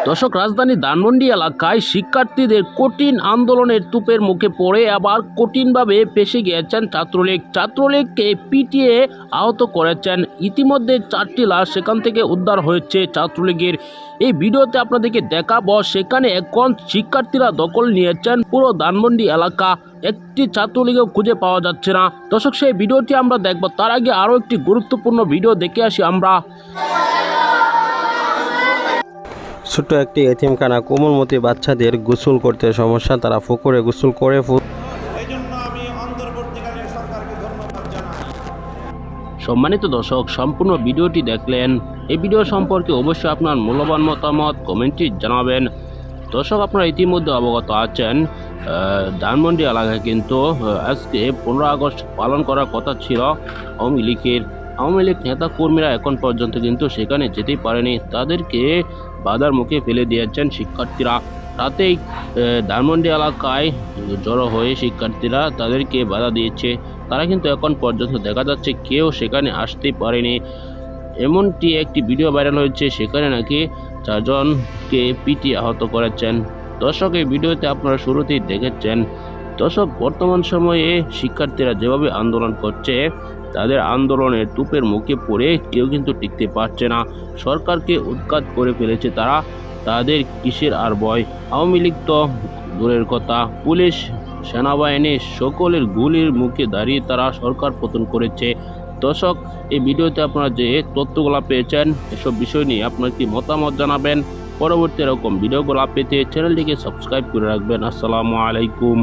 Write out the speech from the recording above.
দর্শক, রাজধানী ধানমন্ডি এলাকায় শিক্ষার্থীদের কঠিন আন্দোলনের তুপের মুখে পড়ে আবার কঠিনভাবে ফেঁসে গিয়েছেন ছাত্রলীগকে পিটিয়ে আহত করেছেন। ইতিমধ্যে 4টি লাশ সেখান থেকে উদ্ধার হয়েছে ছাত্রলীগের। এই ভিডিওতে আপনাদেরকে দেখাবো সেখানে এখন শিক্ষার্থীরা দখল নিয়েছেন পুরো ধানমন্ডি এলাকা। একটি ছাত্রলীগও খুঁজে পাওয়া যাচ্ছে না। দর্শক, সেই ভিডিওটি আমরা দেখব। তার আগে আরও একটি গুরুত্বপূর্ণ ভিডিও দেখে আসি আমরা। ছোট্ট একটি এতিমখানা, কোমলমতি বাচ্চাদের গোসল করতে সমস্যা, তারা পুকুরে গোসল করে সম্মানিত দর্শক, সম্পূর্ণ ভিডিওটি দেখলেন। এই ভিডিও সম্পর্কে অবশ্যই আপনার মূল্যবান মতামত কমেন্টে জানাবেন। দর্শক, আপনারা ইতিমধ্যে অবগত আছেন ধানমন্ডি এলাকায় কিন্তু আজকে 15 আগস্ট পালন করার কথা ছিল আওয়ামী লীগ নেতা কর্মীরা এখন পর্যন্ত কিন্তু সেখানে যেতেই পারেনি। তাদেরকে বাধার মুখে ফেলে দিয়েছেন শিক্ষার্থীরা। রাতেই ধানমন্ডি এলাকায় জড়ো হয়ে শিক্ষার্থীরা তাদেরকে বাধা দিয়েছে। তারা কিন্তু এখন পর্যন্ত দেখা যাচ্ছে কেউ সেখানে আসতেই পারেনি। এমনটি একটি ভিডিও ভাইরাল হয়েছে, সেখানে নাকি 4 জনকে পিটিয়ে আহত করেছেন। দর্শক, এই ভিডিওতে আপনারা শুরুতেই দেখেছেন। দর্শক, বর্তমান সময়ে শিক্ষার্থীরা যেভাবে আন্দোলন করছে, তাদের আন্দোলনের তুপের মুখে পড়ে কেউ কিন্তু টিকতে পারছে না। সরকারকে উৎখাত করে ফেলেছে তারা। তাদের কিসের আর ভয়? আওয়ামী লীগ তো দূরের কথা, পুলিশ, সেনাবাহিনী সকলের গুলির মুখে দাঁড়িয়ে তারা সরকার পতন করেছে। দর্শক, এই ভিডিওতে আপনারা যে তথ্যগুলো পেয়েছেন, এসব বিষয় নিয়ে আপনার কি মতামত জানাবেন। পরবর্তী এরকম ভিডিওগুলো পেতে চ্যানেলটিকে সাবস্ক্রাইব করে রাখবেন। আসসালামু আলাইকুম।